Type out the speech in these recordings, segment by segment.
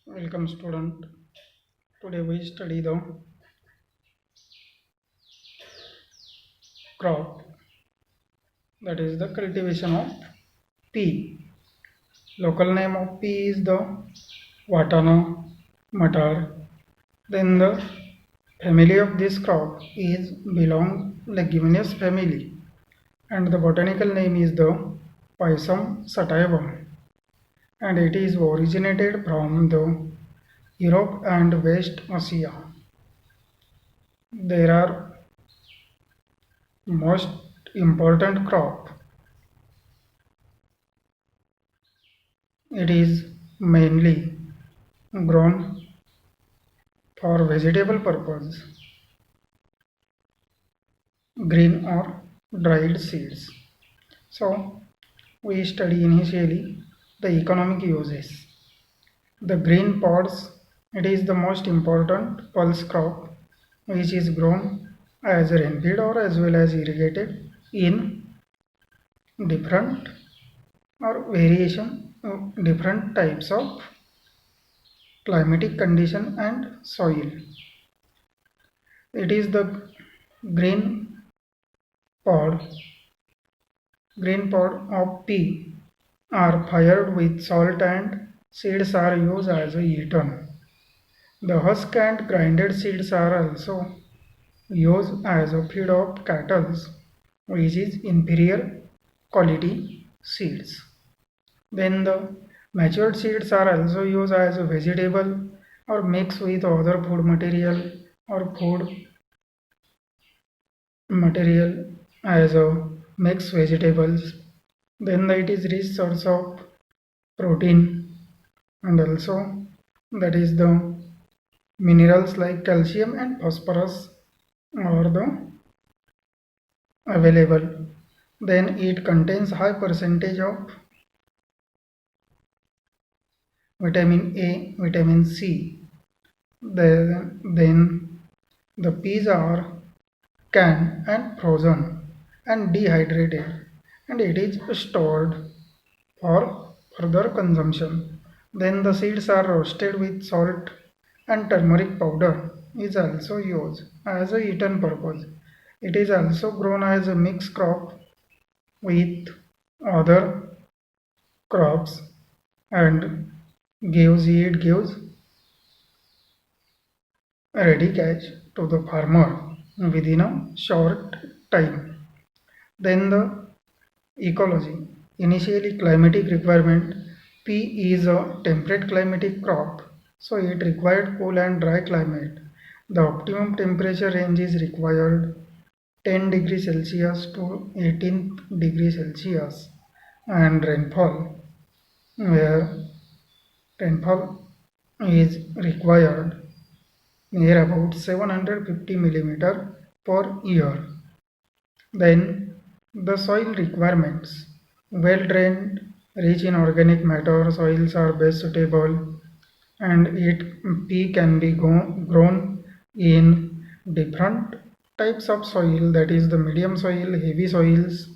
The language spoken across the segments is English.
Welcome student. Today we study the crop, that is the cultivation of pea. Local name of pea is the Watana Matar. Then the family of this crop is belong leguminous family, and the botanical name is the Pisum sativum, and it is originated from the Europe and West Asia. There are most important crop. It is mainly grown for vegetable purpose, green or dried seeds. So we study initially the economic uses. The green pods, it is the most important pulse crop which is grown as a rainfed or as well as irrigated in different or variation of different types of climatic condition and soil. It is the green pod green pod of pea are fired with salt and seeds are used as eaten. The husk and grinded seeds are also used as a feed of cattle, which is inferior quality seeds. Then the matured seeds are also used as a vegetable or mixed with other food material or food material as a mixed vegetables. Then it is rich source of protein, and also that is the minerals like calcium and phosphorus are the available. Then it contains high percentage of vitamin A, vitamin C. Then the peas are canned and frozen and dehydrated, and it is stored for further consumption. Then the seeds are roasted with salt and turmeric powder is also used as a eaten purpose. It is also grown as a mixed crop with other crops and gives ready cash to the farmer within a short time. Then the ecology. Initially climatic requirement. Pea is a temperate climatic crop, so it required cool and dry climate. The optimum temperature range is required 10 degrees Celsius to 18 degrees Celsius, and rainfall where rainfall is required near about 750 millimeter per year. Then the soil requirements. Well drained, rich in organic matter, soils are best suitable, and pea can be grown in different types of soil, that is the medium soil, heavy soils,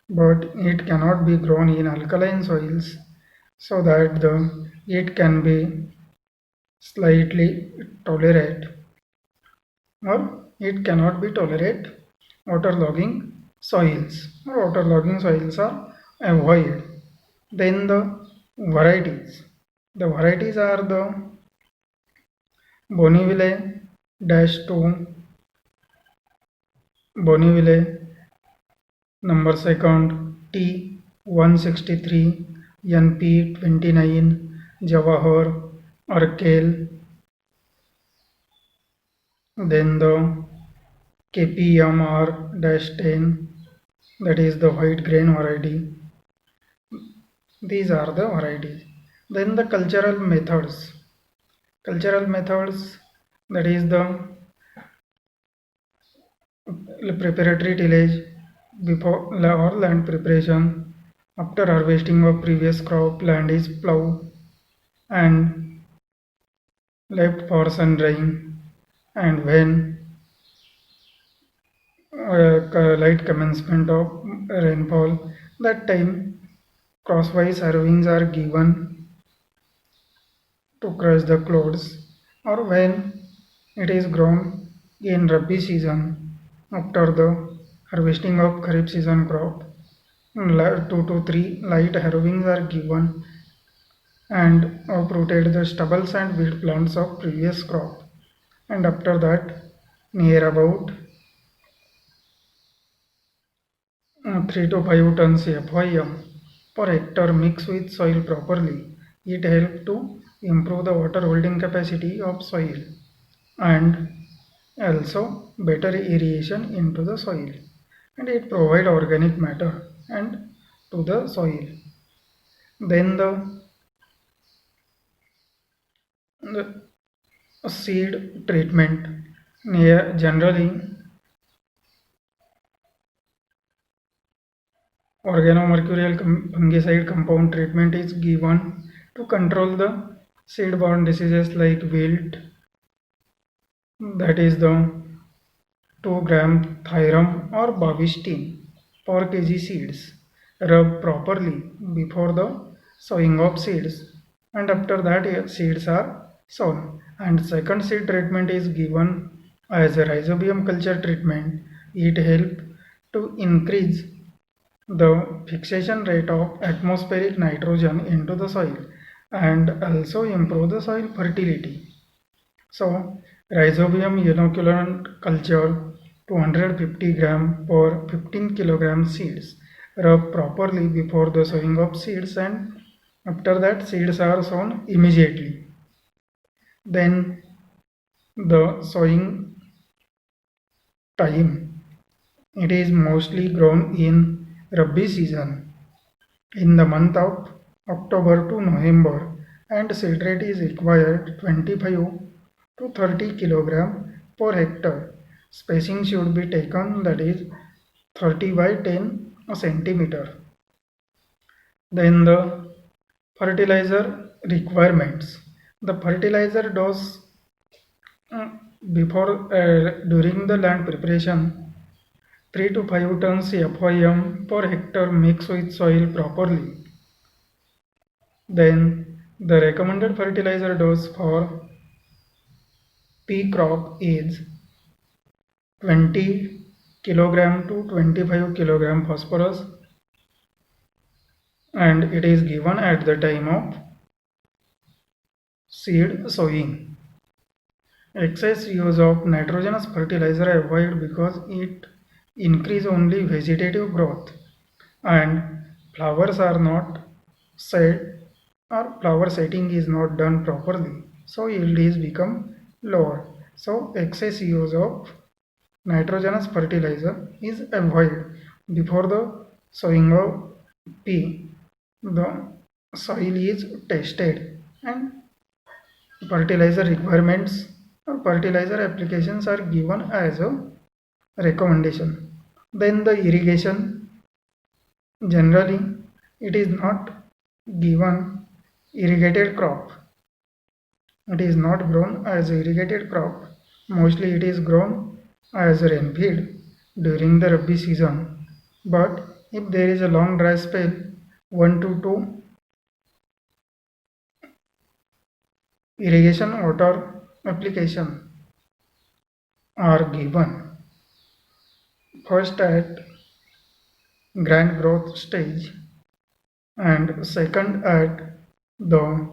but it cannot be grown in alkaline soils, so that it can be slightly tolerate, or it cannot be tolerate waterlogging soils, or waterlogging soils are avoided. Then the varieties are the Bonneville -2, Bonneville number second, T 163, NP 29, Jawahar, Urkel. Then the KPMR-10, that is the white grain variety. These are the varieties. Then the cultural methods. Cultural methods, that is the preparatory tillage before or land preparation. After harvesting of previous crop, land is ploughed and left for sun drying. And when light commencement of rainfall, that time crosswise harvings are given to crush the clothes, or when it is grown in Rabi season after the harvesting of Kharif season crop. 2 to 3 light harrowings are given and uprooted the stubbles and weed plants of previous crop, and after that near about 3 to 5 tons FYM per hectare mixed with soil properly. It helps to improve the water holding capacity of soil and also better irrigation into the soil, and it provides organic matter and to the soil. Then the seed treatment, generally organomercurial fungicide compound treatment is given to control the seed-borne diseases like wilt, that is the 2 gram Thyram or Bavistine per kg seeds. Rub properly before the sowing of seeds, and after that seeds are sown. And second seed treatment is given as a rhizobium culture treatment. It helps to increase the fixation rate of atmospheric nitrogen into the soil and also improve the soil fertility. So Rhizobium inoculant culture 250 gram per 15 kilogram seeds. Rub properly before the sowing of seeds, and after that seeds are sown immediately. Then the sowing time, it is mostly grown in Rabi season in the month of October to November, and seed rate is required 25 to 30 kilogram per hectare. Spacing should be taken, that is 30 by 10 centimeter. Then the fertilizer requirements. The fertilizer dose during the land preparation, 3 to 5 tons FYM per hectare mixed with soil properly. Then the recommended fertilizer dose for pea crop is 20 kilogram to 25 kilogram phosphorus, and it is given at the time of seed sowing. Excess use of nitrogenous fertilizer avoid because it increase only vegetative growth and flowers are not set, or flower setting is not done properly, so yield is become lower. So excess use of nitrogenous fertilizer is avoided. Before the sowing of pea, the soil is tested and fertilizer requirements or fertilizer applications are given as a recommendation. Then the irrigation, generally it is not given irrigated crop. It is not grown as irrigated crop. Mostly it is grown as rainfed during the Rabi season. But if there is a long dry spell, 1 to 2 irrigation water application are given. First at grand growth stage and second at the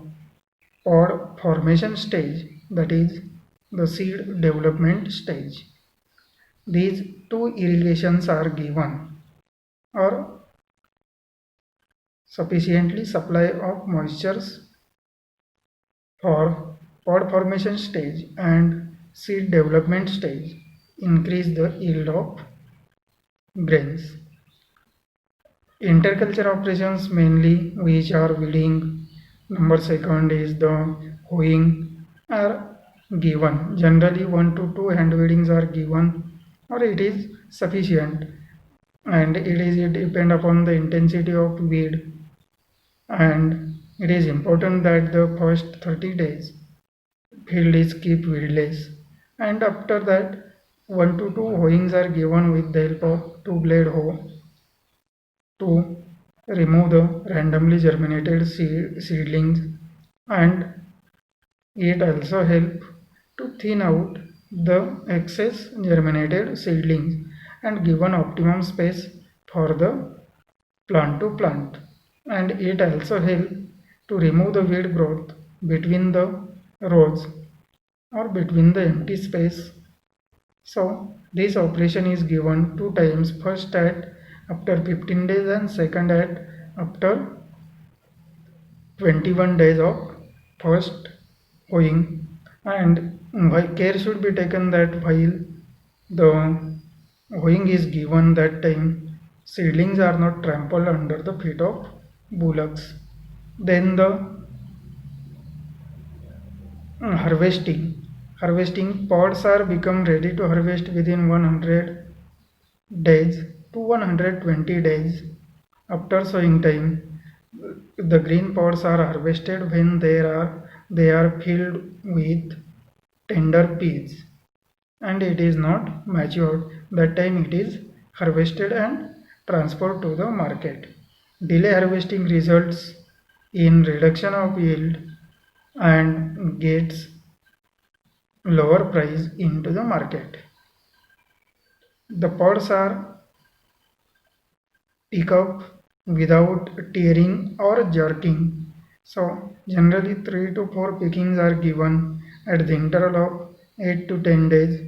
pod formation stage, that is the seed development stage. These two irrigations are given, or sufficiently supply of moistures for pod formation stage and seed development stage increase the yield of grains. Interculture operations mainly, which are weeding, number second is the hoeing, are given. Generally 1 to 2 hand weedings are given, or it is sufficient, and it depend upon the intensity of weed, and it is important that the first 30 days field is keep weedless, and after that 1 to 2 hoeings are given with the help of 2-blade hoe to remove the randomly germinated seedlings, and It also helps to thin out the excess germinated seedlings and give an optimum space for the plant to plant. And it also helps to remove the weed growth between the rows or between the empty space. So this operation is given two times, first at after 15 days and second at after 21 days of first hoeing. And care should be taken that while the hoeing is given, that time seedlings are not trampled under the feet of bullocks. Then the harvesting pods are become ready to harvest within 100 days to 120 days after sowing time. The green pods are harvested when they are filled with tender peas and it is not matured. That time it is harvested and transferred to the market. Delay harvesting results in reduction of yield and gets lower price into the market. The pods are pick up without tearing or jerking. So generally 3 to 4 pickings are given at the interval of 8 to 10 days,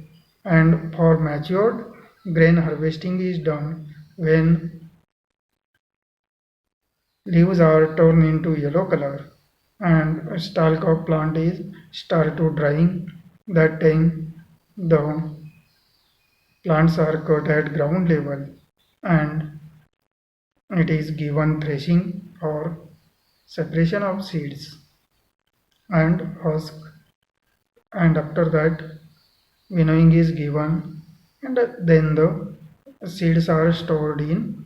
and for matured grain harvesting is done when leaves are turned into yellow color and stalk of plant is start to drying. That time the plants are cut at ground level and it is given threshing or separation of seeds and husk, and after that winnowing is given, and then the seeds are stored in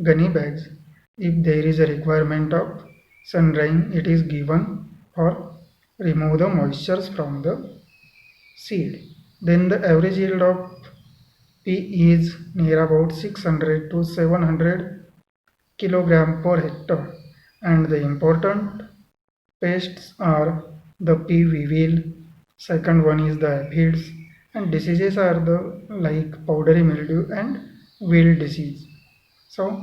gunny bags. If there is a requirement of sun drying, it is given or remove the moistures from the seed. Then the average yield of pea is near about 600 to 700 kilogram per hectare, and the important pests are the pea weevil, second one is the aphids, and diseases are the like powdery mildew and wilt disease. So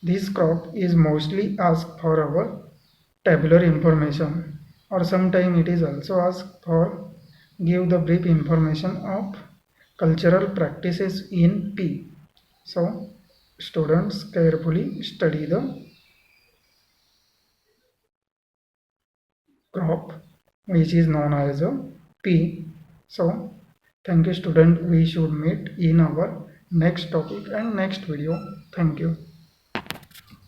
this crop is mostly asked for our tabular information, or sometime it is also asked for give the brief information of cultural practices in pea. So students carefully study the crop which is known as a pea. So thank you student, we should meet in our next topic and next video. Thank you.